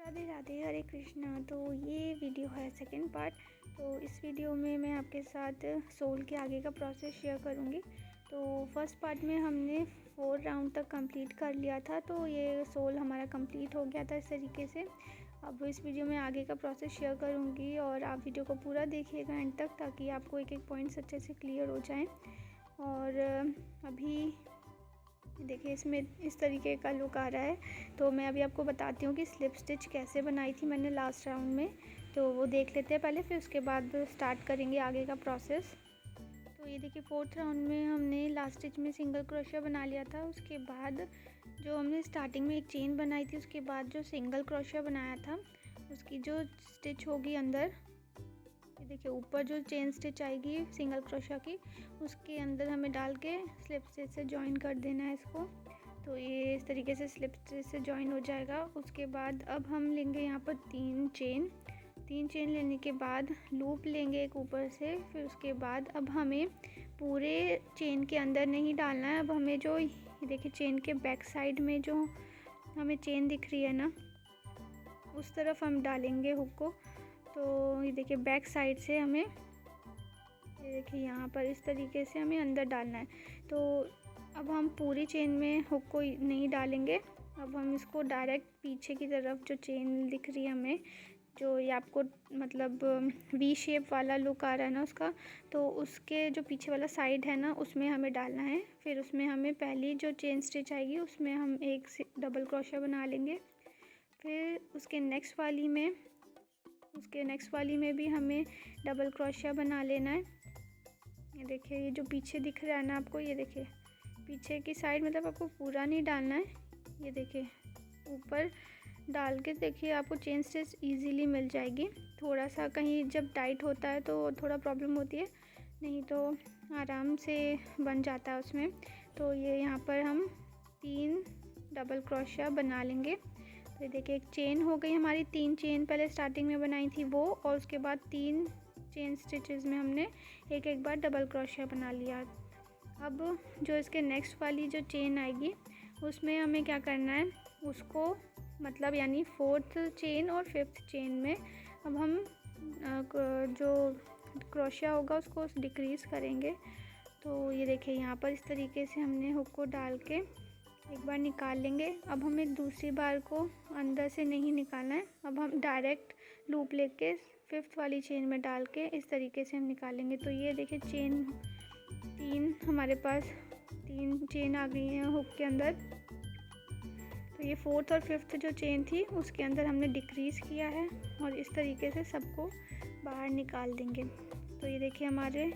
राधे राधे, हरे कृष्णा। तो ये वीडियो है सेकंड पार्ट। तो इस वीडियो में मैं आपके साथ सोल के आगे का प्रोसेस शेयर करूँगी। तो फर्स्ट पार्ट में हमने 4 राउंड तक कंप्लीट कर लिया था, तो ये सोल हमारा कंप्लीट हो गया था इस तरीके से। अब इस वीडियो में आगे का प्रोसेस शेयर करूँगी और आप वीडियो को पूरा देखिएगा एंड तक, ताकि आपको एक एक पॉइंट्स अच्छे से क्लियर हो जाएँ। और अभी देखिए इसमें इस तरीके का लुक आ रहा है। तो मैं अभी आपको बताती हूँ कि स्लिप स्टिच कैसे बनाई थी मैंने लास्ट राउंड में। तो वो देख लेते हैं पहले, फिर उसके बाद स्टार्ट करेंगे आगे का प्रोसेस। तो ये देखिए 4th राउंड में हमने लास्ट स्टिच में सिंगल क्रोशिया बना लिया था। उसके बाद जो हमने स्टार्टिंग में एक चेन बनाई थी, उसके बाद जो सिंगल क्रोशिया बनाया था उसकी जो स्टिच होगी अंदर, ये देखिए ऊपर जो चेन स्टिच आएगी सिंगल क्रोशिया की, उसके अंदर हमें डाल के स्लिप स्टिच से जॉइन कर देना है इसको। तो ये इस तरीके से स्लिप स्टिच से जॉइन हो जाएगा। उसके बाद अब हम लेंगे यहाँ पर 3 चेन लेने के बाद लूप लेंगे एक ऊपर से। फिर उसके बाद अब हमें पूरे चेन के अंदर नहीं डालना है। अब हमें जो ये देखिए चेन के बैक साइड में जो हमें चेन दिख रही है ना, उस तरफ हम डालेंगे हुक को। तो ये देखिए बैक साइड से हमें, ये देखिए यहाँ पर इस तरीके से हमें अंदर डालना है। तो अब हम पूरी चेन में हुक को नहीं डालेंगे। अब हम इसको डायरेक्ट पीछे की तरफ जो चेन दिख रही है हमें, जो ये आपको मतलब वी शेप वाला लुक आ रहा है ना उसका, तो उसके जो पीछे वाला साइड है ना, उसमें हमें डालना है। फिर उसमें हमें पहली जो चेन स्टिच आएगी उसमें हम एक डबल क्रोशिया बना लेंगे। फिर उसके नेक्स्ट वाली में भी हमें डबल क्रोशिया बना लेना है। ये देखिए ये जो पीछे दिख रहा है ना आपको, ये देखिए पीछे की साइड, मतलब आपको पूरा नहीं डालना है। ये देखिए ऊपर डाल के देखिए आपको चेन स्टिच इजीली मिल जाएगी। थोड़ा सा कहीं जब टाइट होता है तो थोड़ा प्रॉब्लम होती है, नहीं तो आराम से बन जाता है उसमें। तो ये यहाँ पर हम 3 डबल क्रोशिया बना लेंगे। तो ये देखिए एक चेन हो गई हमारी, 3 चेन पहले स्टार्टिंग में बनाई थी वो, और उसके बाद 3 चेन स्टिचेस में हमने एक एक बार डबल क्रोशिया बना लिया। अब जो इसके नेक्स्ट वाली जो चेन आएगी उसमें हमें क्या करना है, उसको मतलब यानी 4th चेन और 5th चेन में अब हम जो क्रोशिया होगा उसको डिक्रीज़ करेंगे। तो ये देखिए यहाँ पर इस तरीके से हमने हुक को डाल के एक बार निकाल लेंगे। अब हमें दूसरी बार को अंदर से नहीं निकालना है। अब हम डायरेक्ट लूप लेके 5th वाली चेन में डाल के इस तरीके से हम निकालेंगे। तो ये देखिए चेन 3 हमारे पास 3 चेन आ गई हैं हुक के अंदर। तो ये 4th और 5th जो चेन थी उसके अंदर हमने डिक्रीज़ किया है और इस तरीके से सबको बाहर निकाल देंगे। तो ये देखिए हमारे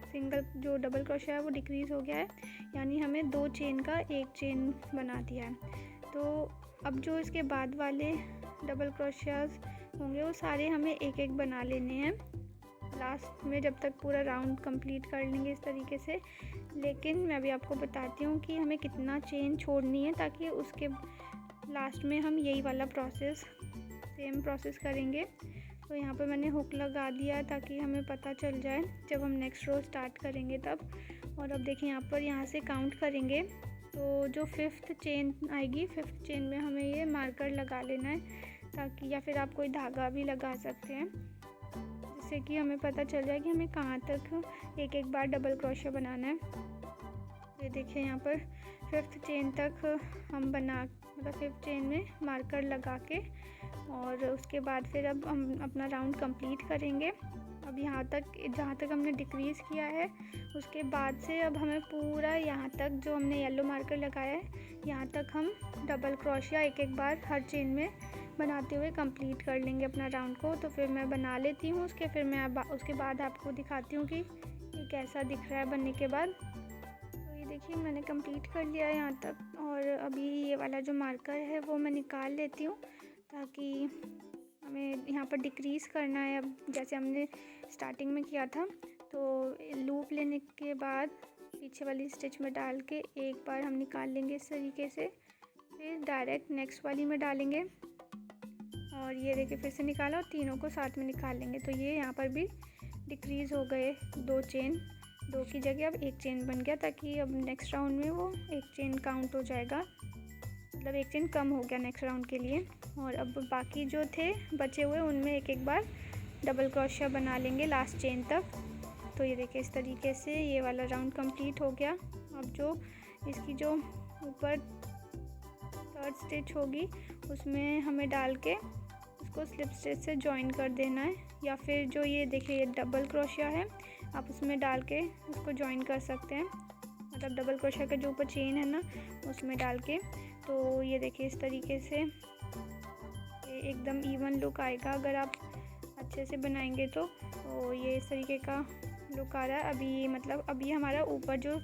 सिंगल जो डबल क्रोशिया है वो डिक्रीज़ हो गया है, यानी हमें 2 चेन का एक चेन बना दिया है। तो अब जो इसके बाद वाले डबल क्रोशियाज होंगे वो सारे हमें एक एक बना लेने हैं लास्ट में, जब तक पूरा राउंड कंप्लीट कर लेंगे इस तरीके से। लेकिन मैं अभी आपको बताती हूँ कि हमें कितना चेन छोड़नी है, ताकि उसके लास्ट में हम यही वाला प्रोसेस सेम प्रोसेस करेंगे। तो यहाँ पर मैंने हुक लगा दिया ताकि हमें पता चल जाए जब हम नेक्स्ट रो स्टार्ट करेंगे तब। और अब देखिए यहाँ से काउंट करेंगे, तो जो 5th चेन आएगी 5th चेन में हमें ये मार्कर लगा लेना है, ताकि या फिर आप कोई धागा भी लगा सकते हैं, जिससे कि हमें पता चल जाए कि हमें कहाँ तक एक एक बार डबल क्रोशिया बनाना है। ये देखिए यहाँ पर 5th चेन तक हम मतलब 5th चेन में मार्कर लगा के, और उसके बाद फिर अब हम अपना राउंड कंप्लीट करेंगे। अब यहाँ तक जहाँ तक हमने डिक्रीज़ किया है, उसके बाद से अब हमें पूरा यहाँ तक जो हमने येलो मार्कर लगाया है यहाँ तक हम डबल क्रोशिया एक एक बार हर चेन में बनाते हुए कंप्लीट कर लेंगे अपना राउंड को। तो फिर मैं बना लेती हूँ उसके बाद आपको दिखाती हूँ कि ये कैसा दिख रहा है बनने के बाद। तो ये देखिए मैंने कंप्लीट कर लिया है यहाँ तक, और अभी ये वाला जो मार्कर है वो मैं निकाल लेती हूँ, ताकि हमें यहाँ पर डिक्रीज़ करना है। अब जैसे हमने स्टार्टिंग में किया था, तो लूप लेने के बाद पीछे वाली स्टिच में डाल के एक बार हम निकाल लेंगे इस तरीके से, फिर डायरेक्ट नेक्स्ट वाली में डालेंगे, और ये देखिए फिर से निकाला और तीनों को साथ में निकाल लेंगे। तो ये यहाँ पर भी डिक्रीज़ हो गए 2 चेन 2 की जगह अब 1 चेन बन गया, ताकि अब नेक्स्ट राउंड में वो 1 चेन काउंट हो जाएगा, मतलब 1 चेन कम हो गया नेक्स्ट राउंड के लिए। और अब बाकी जो थे बचे हुए उनमें एक बार डबल क्रोशिया बना लेंगे लास्ट चेन तक। तो ये देखिए इस तरीके से ये वाला राउंड कंप्लीट हो गया। अब जो इसकी जो ऊपर 3rd स्टिच होगी उसमें हमें डाल के उसको स्लिप स्टिच से जॉइन कर देना है, या फिर जो ये देखिए ये डबल क्रोशिया है आप उसमें डाल के उसको जॉइन कर सकते हैं, मतलब डबल क्रोशिया का जो ऊपर चेन है ना उसमें डाल के। तो ये देखिए इस तरीके से ये एकदम इवन लुक आएगा अगर आप अच्छे से बनाएंगे तो ये इस तरीके का लुक आ रहा है। अभी मतलब अभी हमारा ऊपर जो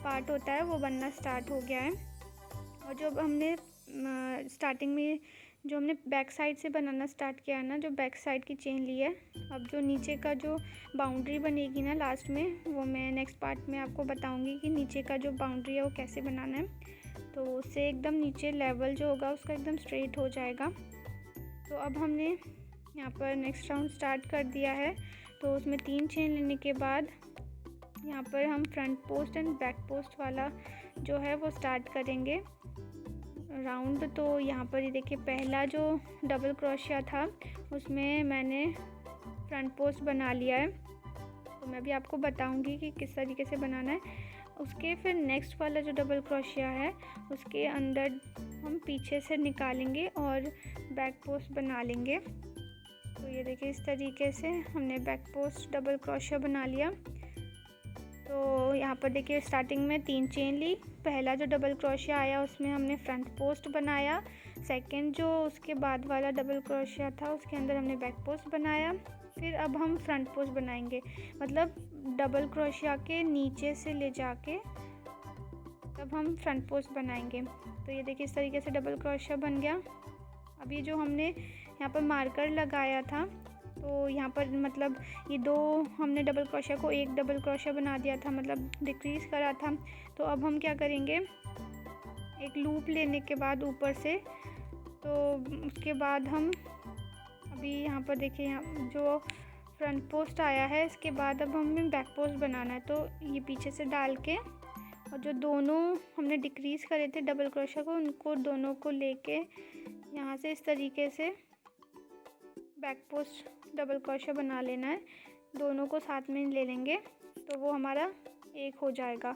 पार्ट होता है वो बनना स्टार्ट हो गया है। और जो अब हमने स्टार्टिंग में जो हमने बैक साइड से बनाना स्टार्ट किया है ना, जो बैक साइड की चेन ली है, अब जो नीचे का जो बाउंड्री बनेगी ना लास्ट में, वो मैं नेक्स्ट पार्ट में आपको बताऊंगी कि नीचे का जो बाउंड्री है वो कैसे बनाना है। तो उससे एकदम नीचे लेवल जो होगा उसका एकदम स्ट्रेट हो जाएगा। तो अब हमने यहाँ पर नेक्स्ट राउंड स्टार्ट कर दिया है। तो उसमें 3 चेन लेने के बाद यहाँ पर हम front post and back post वाला जो है वो स्टार्ट करेंगे राउंड। तो यहाँ पर ये देखिए पहला जो डबल क्रोशिया था उसमें मैंने फ्रंट पोस्ट बना लिया है, तो मैं भी आपको बताऊंगी कि किस तरीके से बनाना है। उसके फिर नेक्स्ट वाला जो डबल क्रोशिया है उसके अंदर हम पीछे से निकालेंगे और बैक पोस्ट बना लेंगे। तो ये देखिए इस तरीके से हमने बैक पोस्ट डबल क्रोशिया बना लिया। तो यहाँ पर देखिए स्टार्टिंग में 3 चेन ली, पहला जो डबल क्रोशिया आया उसमें हमने फ्रंट पोस्ट बनाया, सेकंड जो उसके बाद वाला डबल क्रोशिया था उसके अंदर हमने बैक पोस्ट बनाया, फिर अब हम फ्रंट पोस्ट बनाएंगे, मतलब डबल क्रोशिया के नीचे से ले जाके तब हम फ्रंट पोस्ट बनाएंगे। तो ये देखिए इस तरीके से डबल क्रोशिया बन गया। अभी जो हमने यहाँ पर मार्कर लगाया था तो यहाँ पर मतलब ये 2 हमने डबल क्रोशिया को 1 डबल क्रोशिया बना दिया था, मतलब डिक्रीज़ करा था। तो अब हम क्या करेंगे, एक लूप लेने के बाद ऊपर से, तो उसके बाद हम अभी यहाँ पर देखिए यहाँ जो फ्रंट पोस्ट आया है इसके बाद अब हमें बैक पोस्ट बनाना है। तो ये पीछे से डाल के और जो दोनों हमने डिक्रीज़ करे थे डबल क्रोशिया को उनको दोनों को लेके यहाँ से इस तरीके से बैक पोस्ट डबल क्रोशिया बना लेना है, दोनों को साथ में ले लेंगे तो वो हमारा एक हो जाएगा।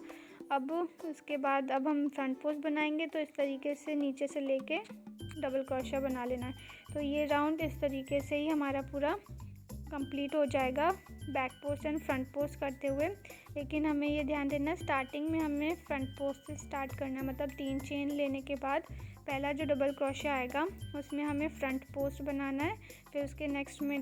अब उसके बाद अब हम फ्रंट पोस्ट बनाएंगे, तो इस तरीके से नीचे से लेके डबल क्रोशिया बना लेना है। तो ये राउंड इस तरीके से ही हमारा पूरा कंप्लीट हो जाएगा back post and front post करते हुए। लेकिन हमें ये ध्यान देना स्टार्टिंग में हमें फ्रंट पोस्ट से स्टार्ट करना है, मतलब 3 चेन लेने के बाद पहला जो डबल क्रोशिया आएगा उसमें हमें फ्रंट पोस्ट बनाना है, फिर उसके नेक्स्ट में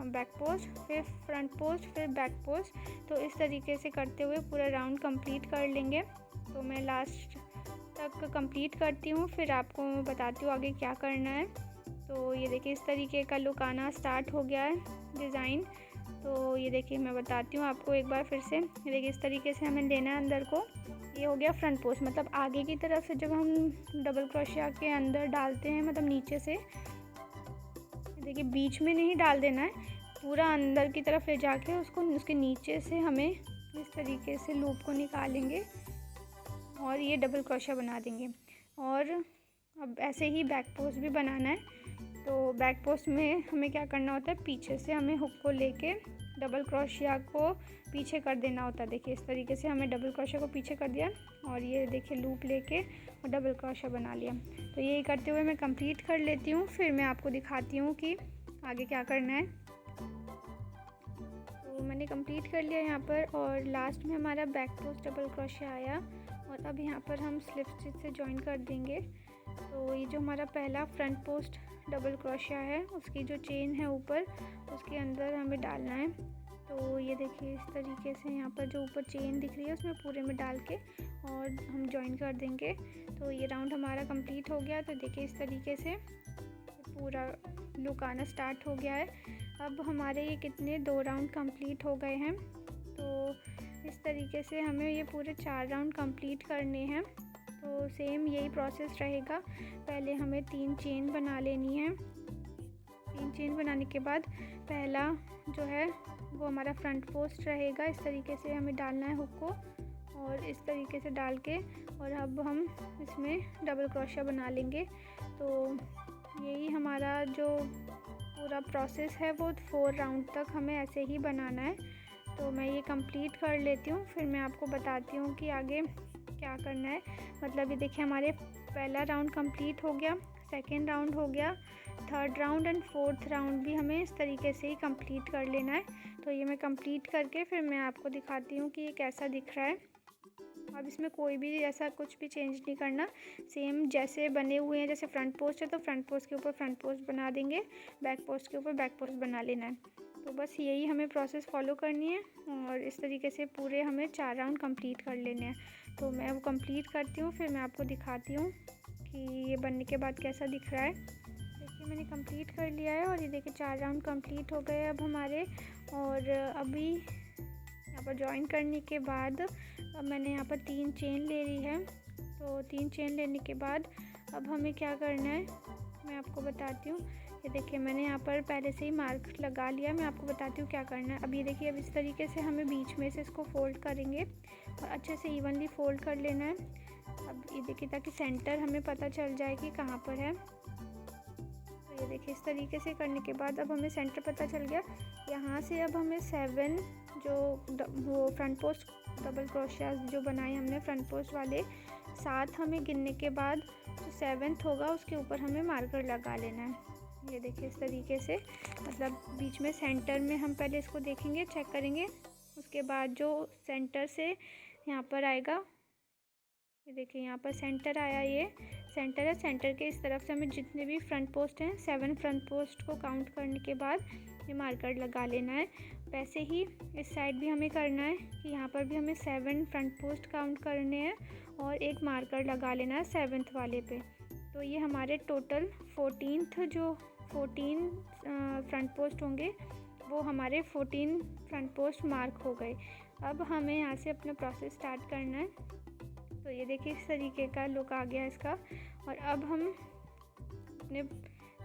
बैक पोस्ट, फिर फ्रंट पोस्ट, फिर बैक पोस्ट। तो इस तरीके से करते हुए पूरा राउंड कंप्लीट कर लेंगे। तो मैं लास्ट तक कंप्लीट करती हूँ, फिर आपको बताती हूँ आगे क्या करना है। तो ये देखिए इस तरीके का लुक आना स्टार्ट हो गया है डिज़ाइन। तो ये देखिए मैं बताती हूँ आपको एक बार फिर से। ये देखिए इस तरीके से हमें लेना है अंदर को। ये हो गया फ्रंट पोस्ट, मतलब आगे की तरफ से जब हम डबल क्रोशिया के अंदर डालते हैं, मतलब नीचे से, देखिए बीच में नहीं डाल देना है, पूरा अंदर की तरफ ले जाके उसको उसके नीचे से हमें इस तरीके से लूप को निकालेंगे और ये डबल क्रोशिया बना देंगे। और अब ऐसे ही बैक पोस्ट भी बनाना है। तो बैक पोस्ट में हमें क्या करना होता है, पीछे से हमें हुक को लेके डबल क्रोशिया को पीछे कर देना होता है। देखिए इस तरीके से हमें डबल क्रोशिया को पीछे कर दिया और ये देखिए लूप लेके और डबल क्रोशिया बना लिया। तो ये करते हुए मैं कंप्लीट कर लेती हूँ, फिर मैं आपको दिखाती हूँ कि आगे क्या करना है। तो मैंने कंप्लीट कर लिया यहाँ पर और लास्ट में हमारा बैक पोस्ट डबल क्रोशिया आया और अब यहाँ पर हम स्लिप स्टिच से जॉइन कर देंगे। तो ये जो हमारा पहला फ्रंट पोस्ट डबल क्रोशिया है उसकी जो चेन है ऊपर उसके अंदर हमें डालना है। तो ये देखिए इस तरीके से यहाँ पर जो ऊपर चेन दिख रही है उसमें पूरे में डाल के और हम जॉइन कर देंगे। तो ये राउंड हमारा कंप्लीट हो गया। तो देखिए इस तरीके से पूरा लुक आना स्टार्ट हो गया है। अब हमारे ये कितने 2 राउंड कंप्लीट हो गए हैं। तो इस तरीके से हमें ये पूरे 4 राउंड कंप्लीट करने हैं। तो सेम यही प्रोसेस रहेगा। पहले हमें 3 चेन बना लेनी है। 3 चेन बनाने के बाद पहला जो है वो हमारा फ्रंट पोस्ट रहेगा। इस तरीके से हमें डालना है हुक को, और इस तरीके से डाल के और अब हम इसमें डबल क्रोशिया बना लेंगे। तो यही हमारा जो पूरा प्रोसेस है वो 4 राउंड तक हमें ऐसे ही बनाना है। तो मैं ये कंप्लीट कर लेती हूँ, फिर मैं आपको बताती हूँ कि आगे क्या करना है। मतलब ये देखिए हमारे पहला राउंड कंप्लीट हो गया, सेकेंड राउंड हो गया, third round and fourth round भी हमें इस तरीके से ही कंप्लीट कर लेना है। तो ये मैं कंप्लीट करके फिर मैं आपको दिखाती हूँ कि ये कैसा दिख रहा है। अब इसमें कोई भी ऐसा कुछ भी चेंज नहीं करना, सेम जैसे बने हुए हैं। जैसे फ्रंट पोस्ट है तो फ्रंट पोस्ट के ऊपर फ्रंट पोस्ट बना देंगे, बैक पोस्ट के ऊपर बैक पोस्ट बना लेना है। तो बस यही हमें प्रोसेस फॉलो करनी है और इस तरीके से पूरे हमें 4 राउंड कंप्लीट कर लेने हैं। तो मैं वो कंप्लीट करती हूँ, फिर मैं आपको दिखाती हूँ कि ये बनने के बाद कैसा दिख रहा है। देखिए मैंने कंप्लीट कर लिया है और ये देखिए 4 राउंड कंप्लीट हो गए अब हमारे। और अभी यहाँ पर ज्वाइन करने के बाद अब मैंने यहाँ पर 3 चेन ले ली है। तो 3 चेन लेने के बाद अब हमें क्या करना है मैं आपको बताती हूँ। ये देखिए मैंने यहाँ पर पहले से ही मार्क लगा लिया, मैं आपको बताती हूँ क्या करना है। अब ये देखिए अब इस तरीके से हमें बीच में से इसको फोल्ड करेंगे और अच्छे से इवनली फोल्ड कर लेना है। अब ये देखिए ताकि सेंटर हमें पता चल जाए कि कहाँ पर है। तो ये देखिए इस तरीके से करने के बाद अब हमें सेंटर पता चल गया। यहाँ से अब हमें 7 जो वो फ्रंट पोस्ट डबल क्रोशिया जो बनाए हमने फ्रंट पोस्ट वाले 7 हमें गिनने के बाद जो 7th होगा उसके ऊपर हमें मार्कर लगा लेना है। ये देखिए इस तरीके से, मतलब बीच में सेंटर में हम पहले इसको देखेंगे, चेक करेंगे। उसके बाद जो सेंटर से यहाँ पर आएगा, ये देखिए यहाँ पर सेंटर आया, ये सेंटर है। सेंटर के इस तरफ से हमें जितने भी फ्रंट पोस्ट हैं 7 फ्रंट पोस्ट को काउंट करने के बाद ये मार्कर लगा लेना है। वैसे ही इस साइड भी हमें करना है कि यहाँ पर भी हमें 7 फ्रंट पोस्ट काउंट करने हैं और एक मार्कर लगा लेना है 7th वाले पे। तो ये हमारे टोटल 14 फ्रंट पोस्ट होंगे, वो हमारे 14 फ्रंट पोस्ट मार्क हो गए। अब हमें यहाँ से अपना प्रोसेस स्टार्ट करना है। तो ये देखिए इस तरीके का लुक आ गया इसका। और अब हम अपने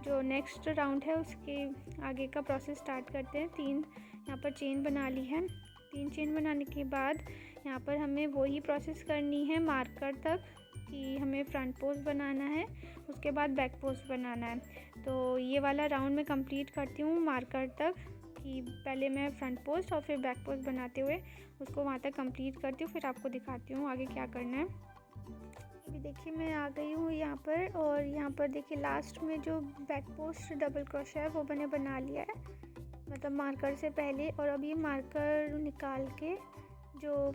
जो नेक्स्ट राउंड है उसके आगे का प्रोसेस स्टार्ट करते हैं। 3 यहाँ पर चेन बना ली है। 3 चेन बनाने के बाद यहाँ पर हमें वही प्रोसेस करनी है मार्कर तक कि हमें फ्रंट पोस्ट बनाना है, उसके बाद बैक पोस्ट बनाना है। तो ये वाला राउंड मैं कंप्लीट करती हूँ मार्कर तक कि पहले मैं फ्रंट पोस्ट और फिर बैक पोस्ट बनाते हुए उसको वहाँ तक कंप्लीट करती हूँ, फिर आपको दिखाती हूँ आगे क्या करना है। अभी देखिए मैं आ गई हूँ यहाँ पर, और यहाँ पर देखिए लास्ट में जो बैक पोस्ट डबल क्रोशिया है वो मैंने बना लिया है, मतलब मार्कर से पहले। और अब ये मार्कर निकाल के जो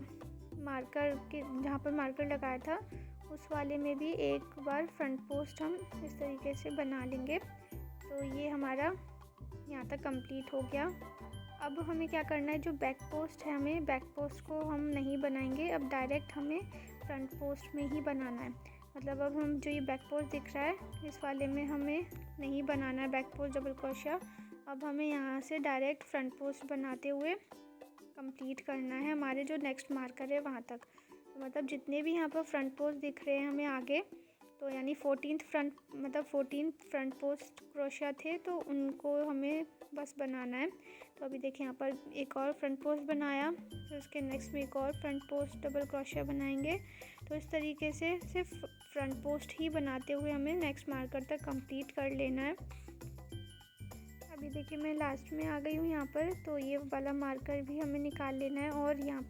मार्कर के जहाँ पर मार्कर लगाया था उस वाले में भी एक बार फ्रंट पोस्ट हम इस तरीके से बना लेंगे। तो ये हमारा यहाँ तक कंप्लीट हो गया। अब हमें क्या करना है, जो बैक पोस्ट है हमें बैक पोस्ट को हम नहीं बनाएंगे, अब डायरेक्ट हमें फ्रंट पोस्ट में ही बनाना है। मतलब अब हम जो ये बैक पोस्ट दिख रहा है इस वाले में हमें नहीं बनाना है बैक पोस्ट डबल क्रोशिया। अब हमें यहाँ से डायरेक्ट फ्रंट पोस्ट बनाते हुए कंप्लीट करना है हमारे जो नेक्स्ट मार्कर है वहाँ तक। तो मतलब जितने भी यहाँ पर फ्रंट पोस्ट दिख रहे हैं हमें आगे, तो यानी 14 फ्रंट पोस्ट क्रोशिया थे, तो उनको हमें बस बनाना है। तो अभी देखिए यहाँ पर एक और फ्रंट पोस्ट बनाया, फिर उसके नेक्स्ट में एक और फ्रंट पोस्ट डबल क्रोशिया बनाएंगे। तो इस तरीके से सिर्फ फ्रंट पोस्ट ही बनाते हुए हमें नेक्स्ट मार्कर तक कंप्लीट कर लेना है। अभी देखिए मैं लास्ट में आ गई हूँ यहाँ पर, तो ये वाला मार्कर भी हमें निकाल लेना है और यहाँ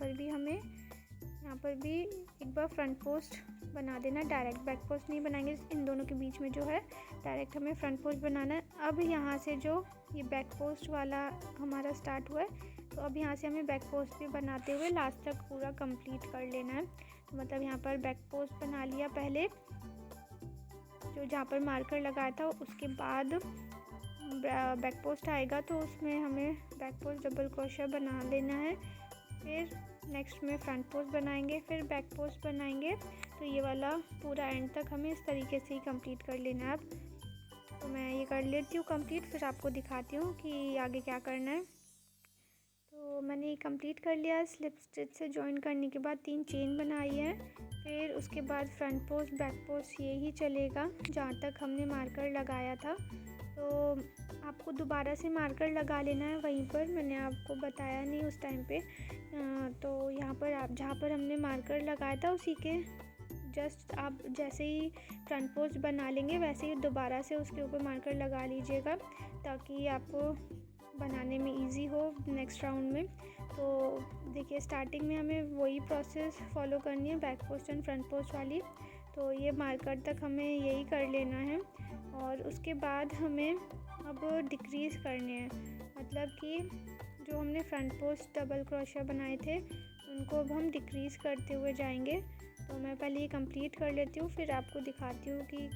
पर भी एक बार फ्रंट पोस्ट बना देना। डायरेक्ट बैक पोस्ट नहीं बनाएंगे, इन दोनों के बीच में जो है डायरेक्ट हमें फ्रंट पोस्ट बनाना है। अब यहाँ से जो ये बैक पोस्ट वाला हमारा स्टार्ट हुआ है, तो अब यहाँ से हमें बैक पोस्ट भी बनाते हुए लास्ट तक पूरा कंप्लीट कर लेना है। तो मतलब यहाँ पर बैक पोस्ट बना लिया पहले, जो जहाँ पर मार्कर लगाया था, उसके बाद बैक पोस्ट आएगा तो उसमें हमें बैक पोस्ट डबल क्रोशिया बना लेना है। फिर नेक्स्ट में फ्रंट पोस्ट बनाएंगे, फिर बैक पोस्ट बनाएंगे। तो ये वाला पूरा एंड तक हमें इस तरीके से ही कंप्लीट कर लेना है। अब तो मैं ये कर लेती हूँ कंप्लीट, फिर आपको दिखाती हूँ कि आगे क्या करना है। तो मैंने ये कंप्लीट कर लिया। स्लिप स्टिच से जॉइन करने के बाद 3 चेन बनाई है, फिर उसके बाद फ्रंट पोस्ट बैक पोस्ट ये ही चलेगा जहाँ तक हमने मार्कर लगाया था। तो आपको दोबारा से मार्कर लगा लेना है वहीं पर, मैंने आपको बताया नहीं उस टाइम पे। तो यहाँ पर आप जहाँ पर हमने मार्कर लगाया था उसी के जस्ट आप जैसे ही फ्रंट पोस्ट बना लेंगे वैसे ही दोबारा से उसके ऊपर मार्कर लगा लीजिएगा, ताकि आपको बनाने में इजी हो नेक्स्ट राउंड में। तो देखिए स्टार्टिंग में हमें वही प्रोसेस फॉलो करनी है, back post and front post वाली। तो ये मार्कर तक हमें यही कर लेना है और उसके बाद हमें अब डिक्रीज़ करने हैं, मतलब कि जो हमने फ्रंट पोस्ट डबल क्रोशिया बनाए थे उनको अब हम डिक्रीज़ करते हुए जाएंगे। तो मैं पहले ये कंप्लीट कर लेती हूँ, फिर आपको दिखाती हूँ कि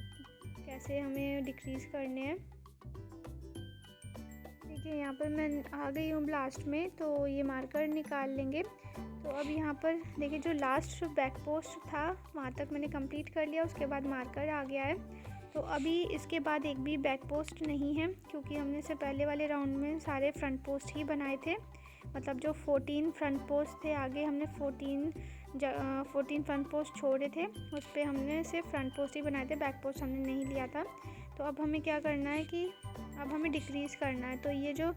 कैसे हमें डिक्रीज़ करने हैं। देखिए यहाँ पर मैं आ गई हूँ लास्ट में, तो ये मार्कर निकाल लेंगे। तो अब यहाँ पर देखिए जो लास्ट बैक पोस्ट था वहाँ तक मैंने कंप्लीट कर लिया, उसके बाद मार्कर आ गया है। तो अभी इसके बाद एक भी बैक पोस्ट नहीं है, क्योंकि हमने से पहले वाले राउंड में सारे फ्रंट पोस्ट ही बनाए थे। मतलब जो 14 फ्रंट पोस्ट थे, आगे हमने 14 फ्रंट पोस्ट छोड़े थे, उस पर हमने सिर्फ फ्रंट पोस्ट ही बनाए थे, बैक पोस्ट हमने नहीं लिया था। तो अब हमें क्या करना है कि अब हमें डिक्रीज़ करना है। तो ये जो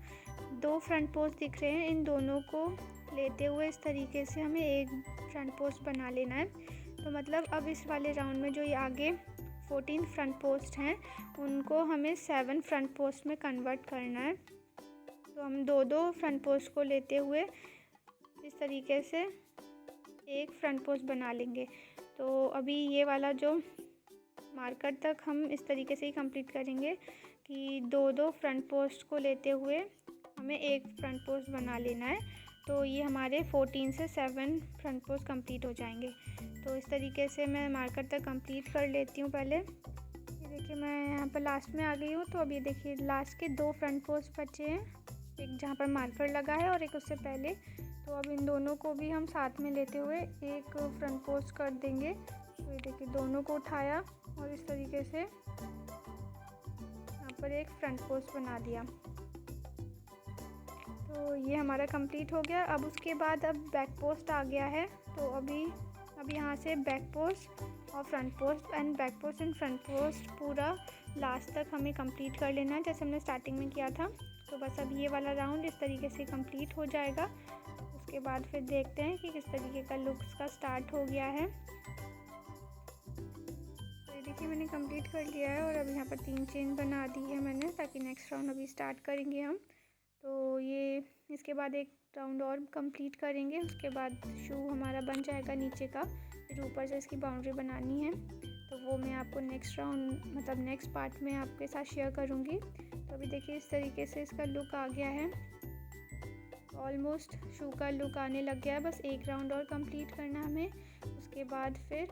2 फ्रंट पोस्ट दिख रहे हैं, इन दोनों को लेते हुए इस तरीके से हमें एक फ्रंट पोस्ट बना लेना है। तो मतलब अब इस वाले राउंड में जो ये आगे 14 फ्रंट पोस्ट हैं उनको हमें 7 फ्रंट पोस्ट में कन्वर्ट करना है। तो हम 2-2 फ्रंट पोस्ट को लेते हुए इस तरीके से एक फ्रंट पोस्ट बना लेंगे। तो अभी ये वाला जो मार्कर तक हम इस तरीके से ही कंप्लीट करेंगे कि 2-2 फ्रंट पोस्ट को लेते हुए हमें एक फ्रंट पोस्ट बना लेना है। तो ये हमारे 14 से 7 फ्रंट पोस्ट कंप्लीट हो जाएंगे। तो इस तरीके से मैं मार्कर तक कंप्लीट कर लेती हूँ पहले। ये देखिए मैं यहाँ पर लास्ट में आ गई हूँ। तो अब ये देखिए लास्ट के 2 फ्रंट पोस्ट बचे हैं, एक जहाँ पर मार्कर लगा है और एक उससे पहले। तो अब इन दोनों को भी हम साथ में लेते हुए एक फ्रंट पोस्ट कर देंगे। तो ये देखिए दोनों को उठाया और इस तरीके से यहाँ पर एक फ्रंट पोस्ट बना दिया। तो ये हमारा कंप्लीट हो गया। अब उसके बाद अब बैक पोस्ट आ गया है। तो अब यहाँ से बैक पोस्ट और front post and back post and front post पूरा लास्ट तक हमें कंप्लीट कर लेना है, जैसे हमने स्टार्टिंग में किया था। तो बस अब ये वाला राउंड इस तरीके से कंप्लीट हो जाएगा। उसके बाद फिर देखते हैं कि किस तरीके का लुक्स का स्टार्ट हो गया है। तो ये देखिए मैंने कंप्लीट कर लिया है और अब यहाँ पर 3 चेन बना दी है मैंने, ताकि नेक्स्ट राउंड अभी स्टार्ट करेंगे हम। तो ये इसके बाद एक राउंड और कंप्लीट करेंगे, उसके बाद शू हमारा बन जाएगा नीचे का। फिर ऊपर से इसकी बाउंड्री बनानी है, तो वो मैं आपको नेक्स्ट राउंड मतलब नेक्स्ट पार्ट में आपके साथ शेयर करूँगी। तो अभी देखिए इस तरीके से इसका लुक आ गया है। ऑलमोस्ट शू का लुक आने लग गया है, बस एक राउंड और कंप्लीट करना हमें। उसके बाद फिर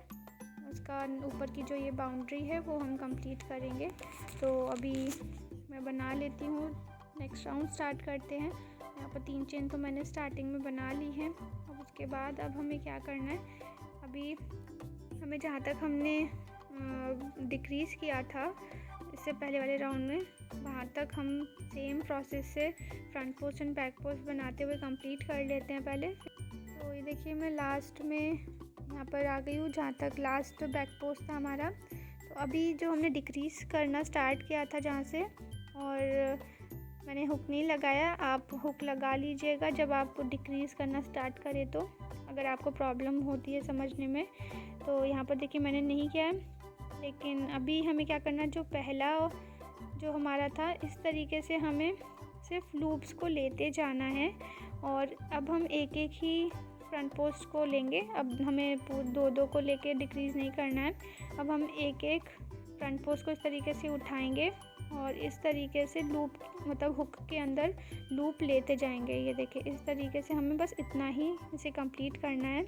उसका ऊपर की जो ये बाउंड्री है वो हम कंप्लीट करेंगे। तो अभी मैं बना लेती हूँ, नेक्स्ट राउंड स्टार्ट करते हैं। यहाँ पर 3 चेन तो मैंने स्टार्टिंग में बना ली हैं। अब उसके बाद अब हमें क्या करना है, अभी हमें जहाँ तक हमने डिक्रीज़ किया था इससे पहले वाले राउंड में, वहाँ तक हम सेम प्रोसेस से front post and back post बनाते हुए कंप्लीट कर लेते हैं पहले। तो ये देखिए मैं लास्ट में यहाँ पर आ गई हूँ, जहाँ तक लास्ट बैक पोस्ट था हमारा। तो अभी जो हमने डिक्रीज़ करना स्टार्ट किया था जहाँ से, और मैंने हुक नहीं लगाया, आप हुक लगा लीजिएगा जब आप डिक्रीज़ करना स्टार्ट करें। तो अगर आपको प्रॉब्लम होती है समझने में, तो यहाँ पर देखिए मैंने नहीं किया है। लेकिन अभी हमें क्या करना है, जो पहला जो हमारा था इस तरीके से हमें सिर्फ लूप्स को लेते जाना है। और अब हम एक एक ही फ्रंट पोस्ट को लेंगे, अब हमें 2-2 को लेके डिक्रीज़ नहीं करना है। अब हम एक एक फ्रंट पोस्ट को इस तरीके से उठाएंगे और इस तरीके से लूप मतलब हुक के अंदर लूप लेते जाएंगे। ये देखिए इस तरीके से हमें बस इतना ही इसे कंप्लीट करना है।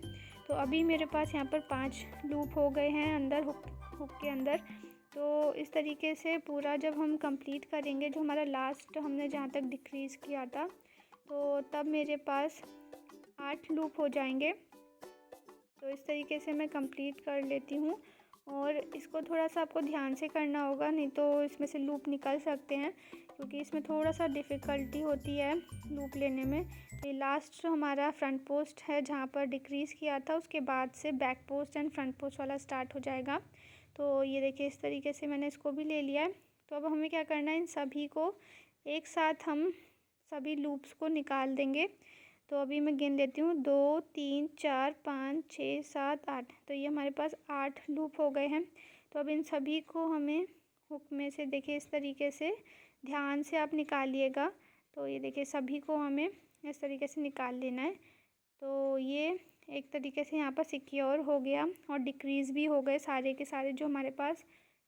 तो अभी मेरे पास यहाँ पर 5 लूप हो गए हैं अंदर हुक के अंदर। तो इस तरीके से पूरा जब हम कंप्लीट करेंगे, जो हमारा लास्ट हमने जहाँ तक डिक्रीज़ किया था, तो तब मेरे पास 8 लूप हो जाएंगे। तो इस तरीके से मैं कंप्लीट कर लेती हूँ। और इसको थोड़ा सा आपको ध्यान से करना होगा, नहीं तो इसमें से लूप निकल सकते हैं, क्योंकि इसमें थोड़ा सा डिफ़िकल्टी होती है लूप लेने में। तो ये लास्ट जो हमारा फ्रंट पोस्ट है जहाँ पर डिक्रीज़ किया था, उसके बाद से back post and front post वाला स्टार्ट हो जाएगा। तो ये देखिए इस तरीके से मैंने इसको भी ले लिया है। तो अब हमें क्या करना है, इन सभी को एक साथ हम सभी लूप्स को निकाल देंगे। तो अभी मैं गिन लेती हूँ, 2 3 4 5 6 7 8। तो ये हमारे पास 8 लूप हो गए हैं। तो अब इन सभी को हमें हुक में से देखिए इस तरीके से ध्यान से आप निकालिएगा। तो ये देखिए सभी को हमें इस तरीके से निकाल लेना है। तो ये एक तरीके से यहाँ पर सिक्योर हो गया और डिक्रीज़ भी हो गए सारे के सारे जो हमारे पास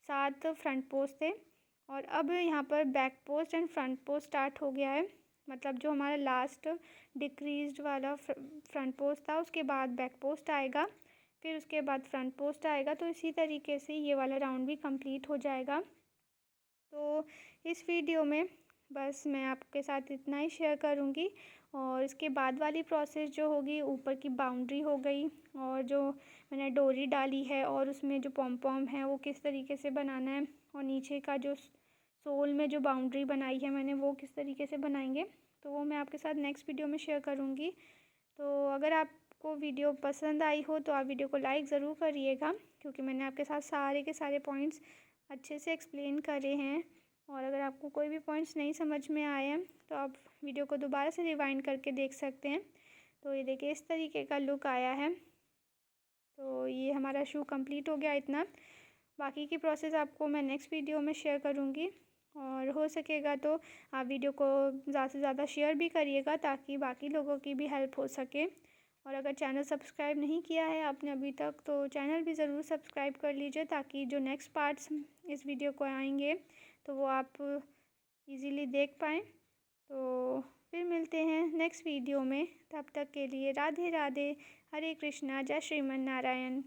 7 फ्रंट पोस्ट थे। और अब यहाँ पर back post and front post start हो गया है। मतलब जो हमारा लास्ट डिक्रीज्ड वाला फ्रंट पोस्ट था उसके बाद बैक पोस्ट आएगा, फिर उसके बाद फ्रंट पोस्ट आएगा। तो इसी तरीके से ये वाला राउंड भी कंप्लीट हो जाएगा। तो इस वीडियो में बस मैं आपके साथ इतना ही शेयर करूँगी। और इसके बाद वाली प्रोसेस जो होगी, ऊपर की बाउंड्री हो गई और जो मैंने डोरी डाली है और उसमें जो पॉम पॉम है वो किस तरीके से बनाना है, और नीचे का जो सोल में जो बाउंड्री बनाई है मैंने वो किस तरीके से बनाएंगे, तो वो मैं आपके साथ नेक्स्ट वीडियो में शेयर करूँगी। तो अगर आपको वीडियो पसंद आई हो तो आप वीडियो को लाइक ज़रूर करिएगा, क्योंकि मैंने आपके साथ सारे के सारे पॉइंट्स अच्छे से एक्सप्लेन करे हैं। और अगर आपको कोई भी पॉइंट्स नहीं समझ में आए हैं तो आप वीडियो को दोबारा से रिवाइंड करके देख सकते हैं। तो ये देखिए इस तरीके का लुक आया है। तो ये हमारा शू कंप्लीट हो गया इतना। बाकी की प्रोसेस आपको मैं नेक्स्ट वीडियो में शेयर करूँगी। और हो सकेगा तो आप वीडियो को ज़्यादा से ज़्यादा शेयर भी करिएगा ताकि बाकी लोगों की भी हेल्प हो सके। और अगर चैनल सब्सक्राइब नहीं किया है आपने अभी तक तो चैनल भी ज़रूर सब्सक्राइब कर लीजिए, ताकि जो नेक्स्ट पार्ट्स इस वीडियो को आएंगे तो वो आप इजीली देख पाएँ। तो फिर मिलते हैं नेक्स्ट वीडियो में, तब तक के लिए राधे राधे, हरे कृष्णा, जय श्रीमन नारायण।